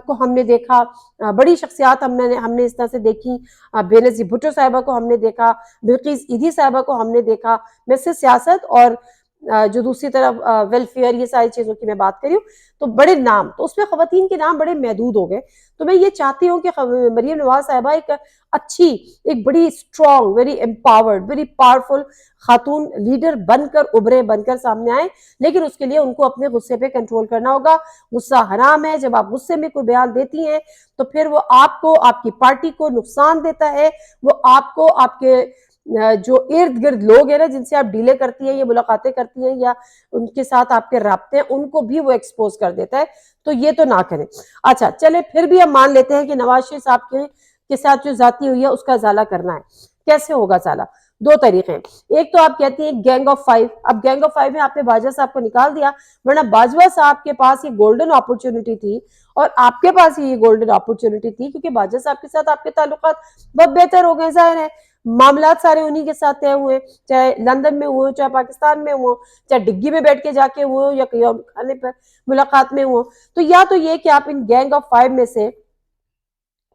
کو ہم نے دیکھا، بڑی شخصیات ہم نے اس طرح سے دیکھی، بینظیر بھٹو صاحبہ کو ہم نے دیکھا، بلقیس ایدھی صاحبہ کو ہم نے دیکھا. میں صرف سیاست اور جو دوسری طرف ویلفیئر یہ ساری چیزوں کی میں بات کری ہوں. تو بڑے نام، تو اس میں خواتین کے نام بڑے محدود ہو گئے. تو میں یہ چاہتی ہوں کہ مریم نواز صاحبہ ایک اچھی، ایک بڑی strong, very empowered, very powerful خاتون لیڈر بن کر ابھرے، بن کر سامنے آئے. لیکن اس کے لیے ان کو اپنے غصے پہ کنٹرول کرنا ہوگا. غصہ حرام ہے. جب آپ غصے میں کوئی بیان دیتی ہیں تو پھر وہ آپ کو، آپ کی پارٹی کو نقصان دیتا ہے. وہ آپ کو، آپ کے جو ارد گرد لوگ ہیں نا جن سے آپ ڈیلے کرتی ہیں یا ملاقاتیں کرتی ہیں یا ان کے ساتھ آپ کے رابطے ہیں، ان کو بھی وہ ایکسپوز کر دیتا ہے. تو یہ تو نہ کریں. اچھا چلے، پھر بھی ہم مان لیتے ہیں کہ نواز شریف صاحب کے ساتھ جو ذاتی ہوئی ہے اس کا ازالہ کرنا ہے. کیسے ہوگا ازالہ؟ دو طریقے ہیں. ایک تو آپ کہتی ہیں گینگ آف 5. اب گینگ آف 5 میں آپ نے باجوہ صاحب کو نکال دیا، ورنہ باجوہ صاحب کے پاس یہ گولڈن اپرچونٹی تھی اور آپ کے پاس یہ گولڈن اپرچونٹی تھی، کیونکہ باجوہ صاحب کے ساتھ آپ کے تعلقات بہت بہتر ہو گئے. ظاہر ہے معاملات سارے انہی کے ساتھ طے ہوئے، چاہے لندن میں ہوئے، چاہے پاکستان میں ہوئے، چاہے ڈگی میں بیٹھ کے جا کے ہوئے یا کہیں اور کھانے پر ملاقات میں ہوئے. تو یا تو یہ کہ آپ ان گینگ آف 5 میں سے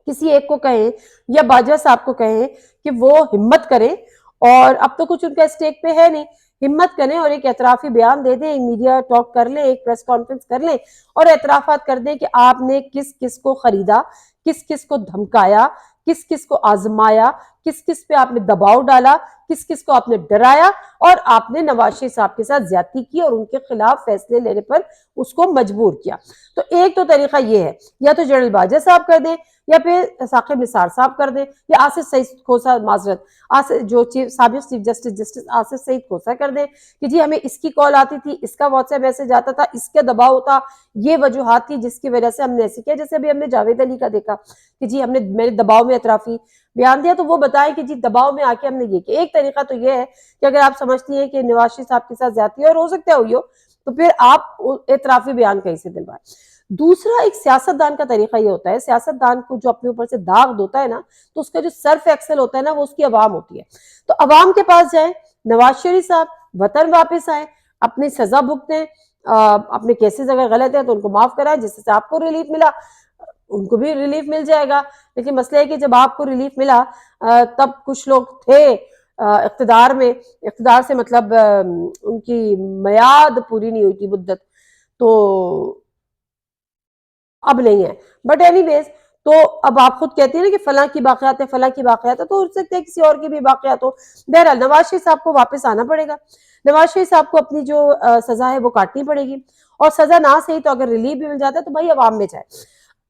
کسی ایک کو کہیں یا باجوہ صاحب کو کہیں کہ وہ ہمت کریں، اور اب تو کچھ ان کا اسٹیک پہ ہے نہیں، ہمت کریں اور ایک اعترافی بیان دے دیں، میڈیا ٹاک کر لیں، ایک پریس کانفرنس کر لیں اور اعترافات کر دیں کہ آپ نے کس کس کو خریدا، کس کس کو دھمکایا، کس کس کو آزمایا، کس کس پہ آپ نے دباؤ ڈالا، کس کس کو آپ نے ڈرایا، اور آپ نے نواز شریف صاحب کے ساتھ زیادتی کی اور ان کے خلاف فیصلے لینے پر اس کو مجبور کیا. تو ایک تو طریقہ یہ ہے، یا تو جنرل باجوہ صاحب کر دیں یا پھر ثاقب نثار صاحب کر دیں یا آصف سعید کھوسہ، معذرت جو سابق چیف جسٹس آصف سعید کھوسہ کر دیں کہ جی ہمیں اس کی کال آتی تھی، اس کا واٹس ایپ میسج آتا تھا، اس کے دباؤ ہوتا، یہ وجوہات تھی جس کی وجہ سے ہم نے ایسے کیا. جیسے ابھی ہم نے جاوید علی کا دیکھا کہ جی میں نے دباؤ میں اعترافی بیان دیا، تو وہ بتائیں کہ جی دباؤ میں آ کے ہم نے یہ کیا. ایک طریقہ تو یہ ہے کہ اگر آپ سمجھتی ہیں کہ نواز شریف صاحب کے ساتھ زیادتی ہے اور ہو سکتا ہے ہوئی ہو، تو پھر آپ اعترافی بیان کہیں سے دلوائیں. دوسرا ایک سیاست دان کا طریقہ یہ ہوتا ہے، سیاست دان کو جو اپنے اوپر سے داغ ہوتا ہے نا، تو اس کا جو سرف ایکسل ہوتا ہے نا، وہ اس کی عوام ہوتی ہے. تو عوام کے پاس جائیں، نواز شریف صاحب وطن واپس آئیں، اپنی سزا بھگتیں، اپنے کیسز اگر غلط ہیں تو ان کو معاف کرائیں، جس سے آپ کو ریلیف ملا ان کو بھی ریلیف مل جائے گا. لیکن مسئلہ ہے کہ جب آپ کو ریلیف ملا تب کچھ لوگ تھے اقتدار میں، اقتدار سے مطلب ان کی میعاد پوری نہیں ہوئی تھی، مدت، تو اب نہیں ہے. بٹ اینی ویز، تو اب آپ خود کہتے ہیں نا کہ فلاں کی باقیات ہے، فلاں کی باقیات ہے، تو ہو سکتا ہے کسی اور کی بھی باقیات ہو. بہرحال نواز شریف صاحب کو واپس آنا پڑے گا. نواز شریف صاحب کو اپنی جو سزا ہے وہ کاٹنی پڑے گی، اور سزا نہ صحیح تو اگر ریلیف بھی مل جاتا ہے تو بھائی عوام میں جائے،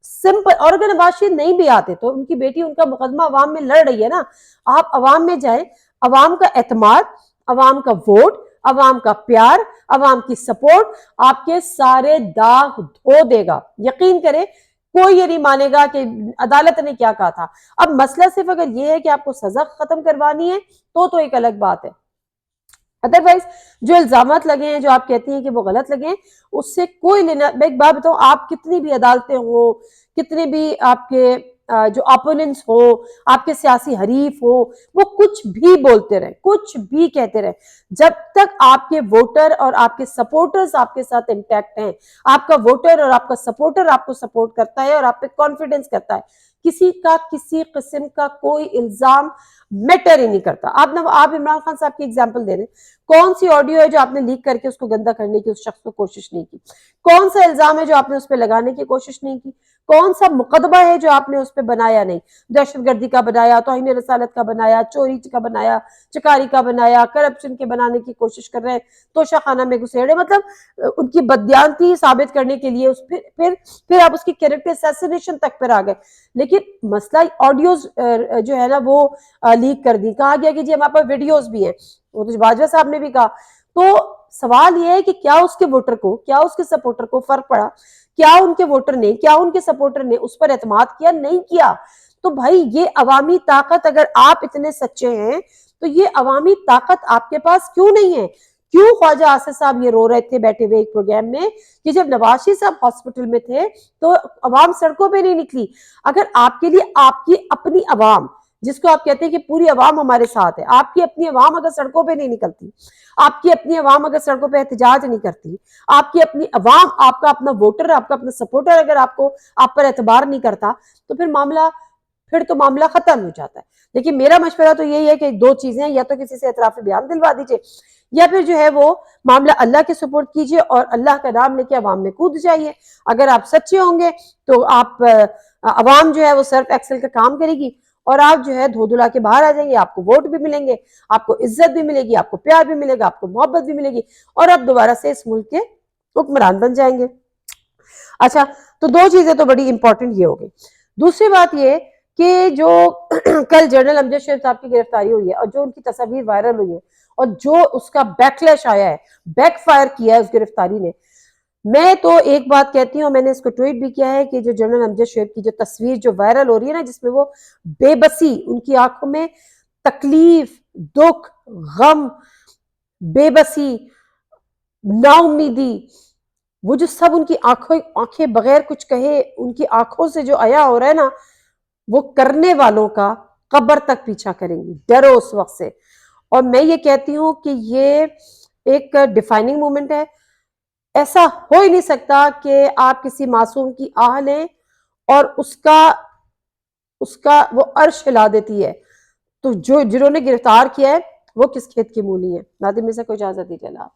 سمپل. اور اگر نواز شریف نہیں بھی آتے تو ان کی بیٹی ان کا مقدمہ عوام میں لڑ رہی ہے نا، آپ عوام میں جائیں. عوام کا اعتماد، عوام کا ووٹ، عوام کا پیار، عوام کی سپورٹ آپ کے سارے داغ دھو دے گا. یقین کریں، کوئی یہ نہیں مانے گا کہ عدالت نے کیا کہا تھا. اب مسئلہ صرف اگر یہ ہے کہ آپ کو سزا ختم کروانی ہے تو ایک الگ بات ہے. ادروائز جو الزامات لگے ہیں، جو آپ کہتی ہیں کہ وہ غلط لگے ہیں، اس سے کوئی لینا. میں ایک بات بتاؤں، آپ کتنی بھی عدالتیں ہوں، کتنے بھی آپ کے جو اپوننٹس ہو، آپ کے سیاسی حریف ہو، وہ کچھ بھی بولتے رہے، کچھ بھی کہتے رہے، جب تک آپ کے ووٹر اور آپ کے سپورٹرز آپ کے ساتھ انٹیکٹ ہیں، آپ کا ووٹر اور آپ کا سپورٹر آپ کو سپورٹ کرتا ہے اور آپ پہ کانفیڈنس کرتا ہے، کسی کا کسی قسم کا کوئی الزام میٹر ہی نہیں کرتا. آپ عمران خان صاحب کی ایگزامپل دے رہے ہیں، کون سی آڈیو ہے جو آپ نے لیک کر کے اس کو گندا کرنے کی اس شخص کو کوشش نہیں کی؟ کون سا الزام ہے جو آپ نے اس پہ لگانے کی کوشش نہیں کی؟ کون سا مقدمہ ہے جو آپ نے اس پہ بنایا نہیں؟ دہشت گردی کا بنایا، توہین رسالت کا بنایا، چوری کا بنایا، چکاری کا بنایا، کرپشن کے بنانے کی کوشش کر رہے ہیں، توشہ خانہ میں گھسیڑے. مطلب ان کی بددیانتی ثابت کرنے کے لیے پھر آپ اس کی کیریکٹر اسیسینیشن تک پر آ گئے. لیکن مسئلہ آڈیوز جو ہے نا وہ لیک کر دی. کہا گیا کہ جی ہمارے پاس ویڈیوز بھی ہیں، وہ تو باجوہ صاحب نے بھی کہا. تو سوال یہ ہے کہ کیا اس کے ووٹر کو، کیا اس کے سپورٹر کو فرق پڑا؟ کیا ان کے ووٹر نے، کیا ان کے سپورٹر نے اس پر اعتماد کیا؟ نہیں کیا. تو بھائی یہ عوامی طاقت، اگر آپ اتنے سچے ہیں تو یہ عوامی طاقت آپ کے پاس کیوں نہیں ہے؟ کیوں خواجہ آصف صاحب یہ رو رہے تھے بیٹھے ہوئے ایک پروگرام میں کہ جب نواز شریف صاحب ہاسپٹل میں تھے تو عوام سڑکوں پہ نہیں نکلی؟ اگر آپ کے لیے آپ کی اپنی عوام جس کو آپ کہتے ہیں کہ پوری عوام ہمارے ساتھ ہے. آپ کی اپنی عوام اگر سڑکوں پہ نہیں نکلتی، آپ کی اپنی عوام اگر سڑکوں پہ احتجاج نہیں کرتی، آپ کی اپنی عوام، آپ کا اپنا ووٹر، آپ کا اپنا سپورٹر اگر آپ پر اعتبار نہیں کرتا، تو پھر تو معاملہ ختم ہو جاتا ہے. لیکن میرا مشورہ تو یہی ہے کہ دو چیزیں ہیں، یا تو کسی سے اعترافی بیان دلوا دیجئے، یا پھر جو ہے وہ معاملہ اللہ کے سپورٹ کیجئے اور اللہ کا نام لے کے عوام میں کود جائیے. اگر آپ سچے ہوں گے تو آپ عوام جو ہے وہ سرف ایکسل کا کام کرے گی، اور آپ جو ہے دھو دھلا کے باہر آ جائیں گے. آپ کو ووٹ بھی ملیں گے، آپ کو عزت بھی ملے گی، آپ کو پیار بھی ملے گا، آپ کو محبت بھی ملے گی، اور آپ دوبارہ سے اس ملک کے حکمران بن جائیں گے. اچھا، تو دو چیزیں تو بڑی امپورٹنٹ یہ ہو گئی. دوسری بات یہ کہ جو کل جنرل امجد شیخ صاحب کی گرفتاری ہوئی ہے، اور جو ان کی تصاویر وائرل ہوئی ہے، اور جو اس کا بیکلیش آیا ہے، بیک فائر کیا ہے اس گرفتاری نے، میں تو ایک بات کہتی ہوں، میں نے اس کو ٹویٹ بھی کیا ہے کہ جو جنرل امجد شیخ کی جو تصویر جو وائرل ہو رہی ہے نا، جس میں وہ بے بسی، ان کی آنکھوں میں تکلیف، دکھ، غم، بے بسی، نا امیدی، وہ جو سب ان کی آنکھیں بغیر کچھ کہے ان کی آنکھوں سے جو آیا ہو رہا ہے نا، وہ کرنے والوں کا قبر تک پیچھا کریں گی. ڈرو اس وقت سے. اور میں یہ کہتی ہوں کہ یہ ایک ڈیفائننگ مومنٹ ہے. ایسا ہو ہی نہیں سکتا کہ آپ کسی معصوم کی آہ لیں اور اس کا وہ عرش ہلا دیتی ہے. تو جنہوں نے گرفتار کیا ہے وہ کس کھیت کی مولی ہے. ناظرین، میں سے کوئی اجازت دیجیے. اللہ